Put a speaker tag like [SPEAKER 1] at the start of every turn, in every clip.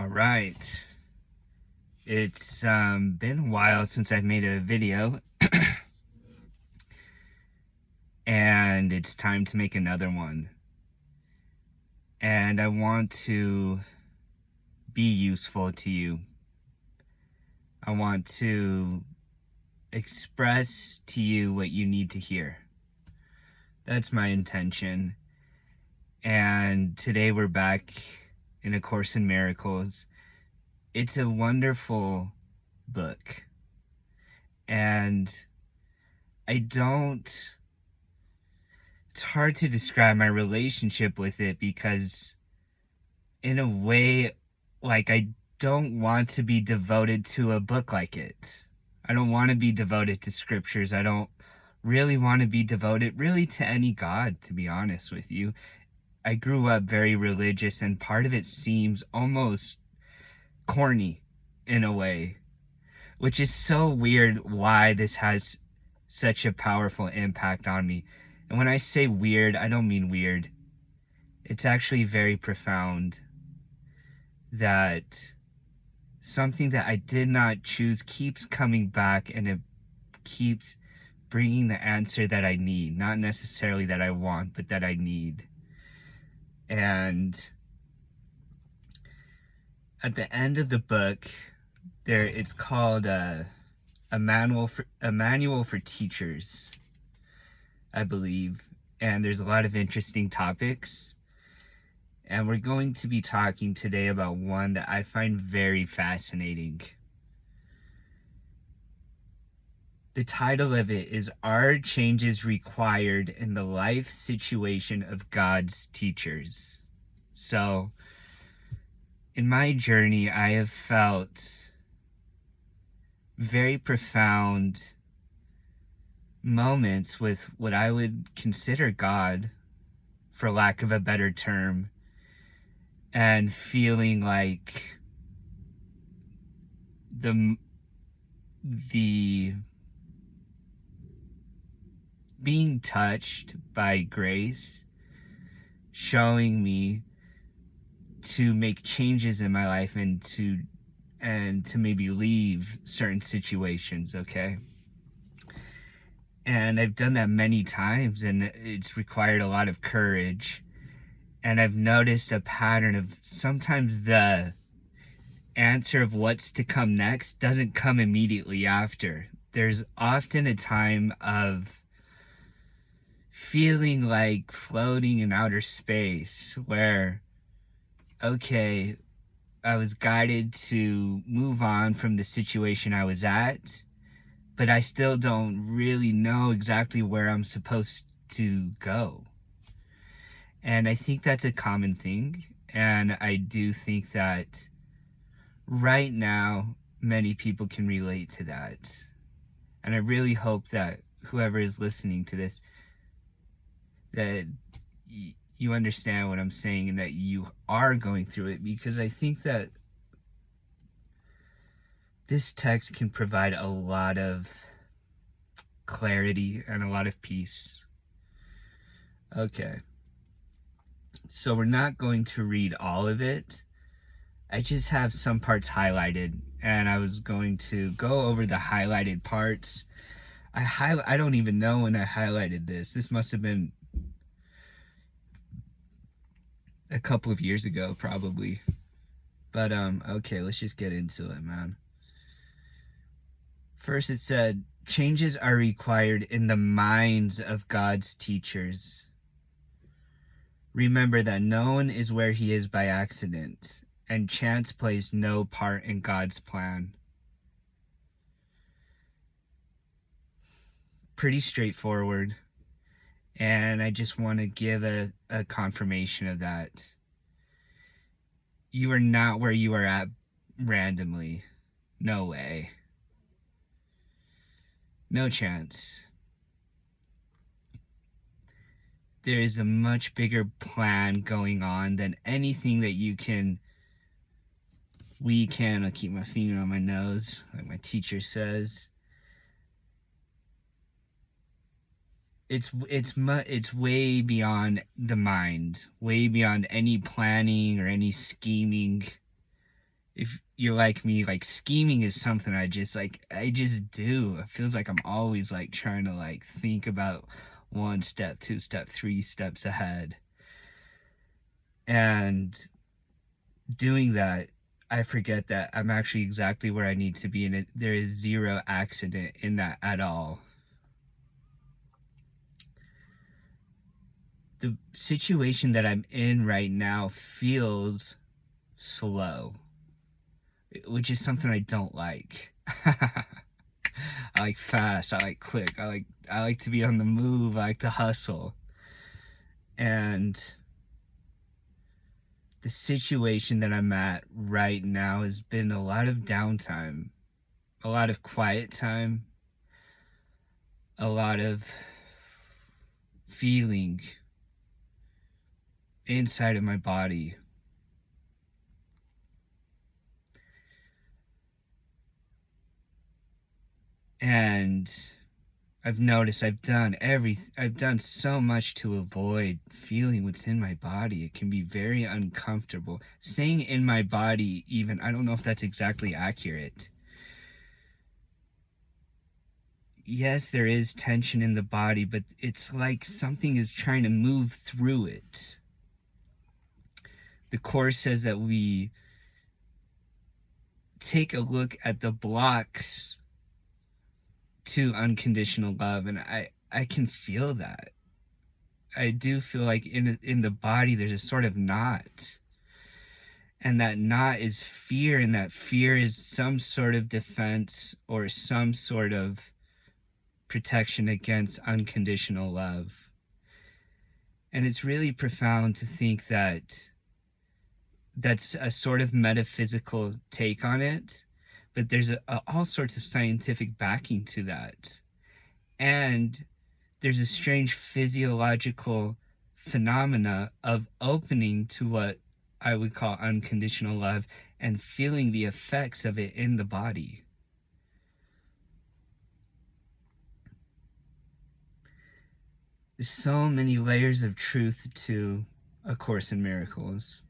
[SPEAKER 1] All right. It's been a while since I've made a video, and it's time to make another one. And I want to be useful to you. I want to express to you what you need to hear. That's my intention. And today we're back in A Course in Miracles. It's a wonderful book. And it's hard to describe my relationship with it because in a way, I don't want to be devoted to a book like it. I don't want to be devoted to scriptures. I don't really want to be devoted really to any God, to be honest with you. I grew up very religious, and part of it seems almost corny in a way, which is so weird why this has such a powerful impact on me. And when I say weird, I don't mean weird. It's actually very profound that something that I did not choose keeps coming back, and it keeps bringing the answer that I need. Not necessarily that I want, but that I need. And at the end of the book, it's called a manual for teachers, I believe. And there's a lot of interesting topics. And we're going to be talking today about one that I find very fascinating. The title of it is Are Changes Required in the Life Situation of God's Teachers? So, in my journey, I have felt very profound moments with what I would consider God, for lack of a better term, and feeling like the being touched by grace, showing me to make changes in my life and to maybe leave certain situations, okay? And I've done that many times, and it's required a lot of courage. And I've noticed a pattern of sometimes the answer of what's to come next doesn't come immediately after. There's often a time of feeling like floating in outer space where, okay, I was guided to move on from the situation I was at, but I still don't really know exactly where I'm supposed to go. And I think that's a common thing. And I do think that right now, many people can relate to that. And I really hope that whoever is listening to this, that you understand what I'm saying and that you are going through it, because I think that this text can provide a lot of clarity and a lot of peace. Okay. So we're not going to read all of it. I just have some parts highlighted, and I was going to go over the highlighted parts. I don't even know when I highlighted this. This must have been a couple of years ago, probably. But okay, let's just get into it, man. First, it said, changes are required in the minds of God's teachers. Remember that no one is where he is by accident, and chance plays no part in God's plan. Pretty straightforward. And I just want to give a confirmation of that. You are not where you are at randomly. No way. No chance. There is a much bigger plan going on than anything that I'll keep my finger on my nose, like my teacher says. It's way beyond the mind, way beyond any planning or any scheming. if you're like me, like scheming is something I just do. It feels like I'm always like trying to like think about one step, two step, three steps ahead. And doing that, I forget that I'm actually exactly where I need to be, and there is zero accident in that at all. The situation that I'm in right now feels slow, which is something I don't like. I like fast, I like quick, I like to be on the move, I like to hustle. And the situation that I'm at right now has been a lot of downtime, a lot of quiet time, a lot of feeling inside of my body. And I've noticed I've done so much to avoid feeling what's in my body. It can be very uncomfortable. Saying in my body, even, I don't know if that's exactly accurate. Yes, there is tension in the body, but it's like something is trying to move through it. The Course says that we take a look at the blocks to unconditional love, and I can feel that. I do feel like in the body there's a sort of knot, and that knot is fear, and that fear is some sort of defense or some sort of protection against unconditional love. And it's really profound to think that that's a sort of metaphysical take on it, but there's all sorts of scientific backing to that. And there's a strange physiological phenomena of opening to what I would call unconditional love and feeling the effects of it in the body. There's so many layers of truth to A Course in Miracles,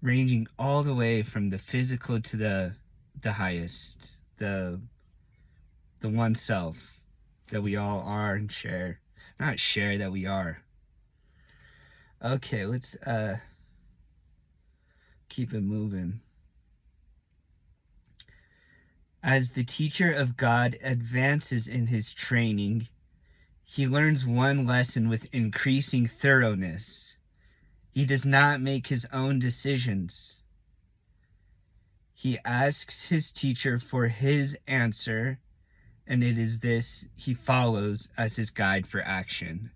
[SPEAKER 1] ranging all the way from the physical to the highest, the one self that we all are and share. Not share, that we are. Okay, let's keep it moving. As the teacher of God advances in his training, he learns one lesson with increasing thoroughness. He does not make his own decisions. He asks his teacher for his answer, and it is this he follows as his guide for action.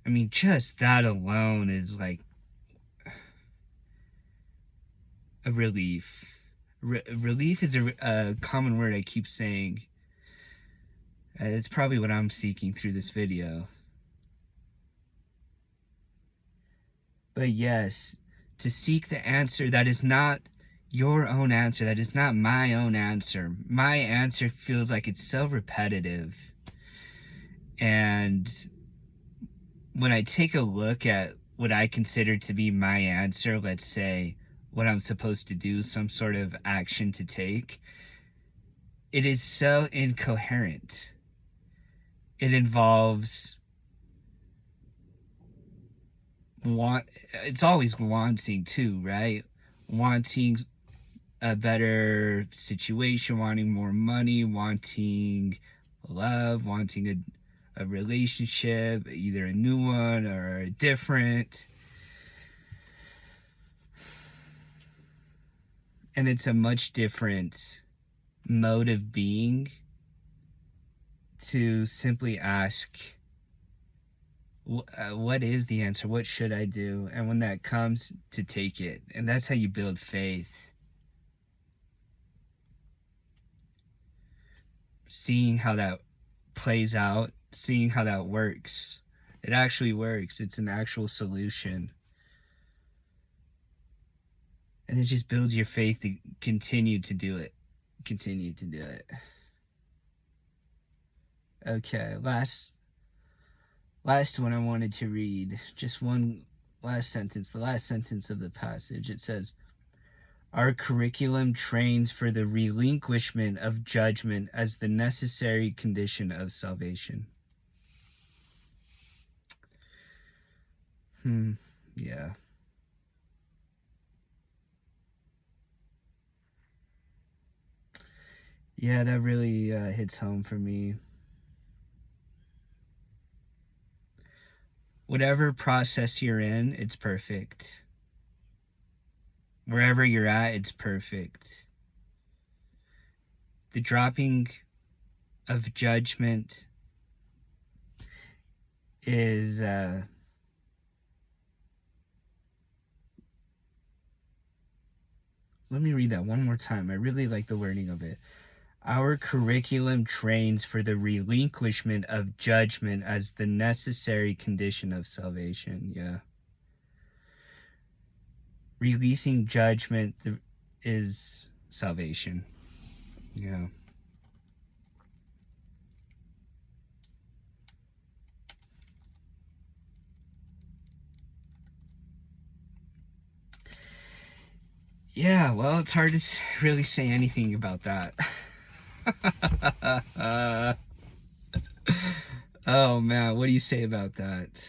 [SPEAKER 1] I mean, just that alone is like a relief. Relief is a common word I keep saying. It's probably what I'm seeking through this video. But yes, to seek the answer that is not your own answer, that is not my own answer. My answer feels like it's so repetitive. And when I take a look at what I consider to be my answer, let's say what I'm supposed to do, some sort of action to take, it is so incoherent. It involves it's always wanting too, right? Wanting a better situation, wanting more money, wanting love, wanting a relationship, either a new one or a different. And it's a much different mode of being to simply ask, what is the answer? What should I do? And when that comes, to take it. And that's how you build faith. Seeing how that plays out, seeing how that works. It actually works. It's an actual solution. And it just builds your faith to continue to do it. Continue to do it. Okay, last last one I wanted to read, just one last sentence, the last sentence of the passage. It says, our curriculum trains for the relinquishment of judgment as the necessary condition of salvation. Yeah. Yeah, that really hits home for me. Whatever process you're in, it's perfect. Wherever you're at, it's perfect. The dropping of judgment is let me read that one more time. I really like the wording of it. Our curriculum trains for the relinquishment of judgment as the necessary condition of salvation. Yeah. Releasing judgment is salvation. Yeah. Yeah, well, it's hard to really say anything about that. Oh man, what do you say about that?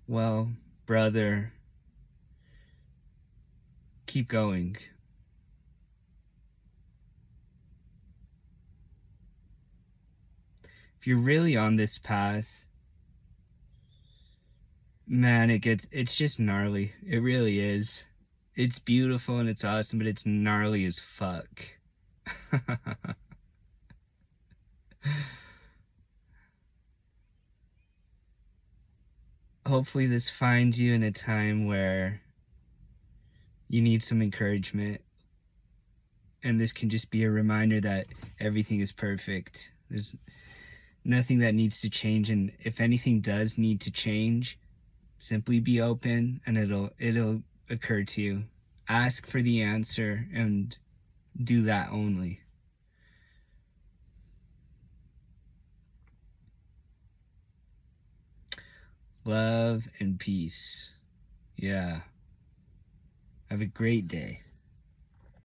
[SPEAKER 1] Well, brother, keep going. If you're really on this path, man, it's just gnarly. It really is. It's beautiful and it's awesome, but it's gnarly as fuck. Hopefully this finds you in a time where you need some encouragement, and this can just be a reminder that everything is perfect. There's nothing that needs to change, and if anything does need to change, simply be open and it'll occur to you. Ask for the answer and do that only. Love and peace. Yeah. Have a great day.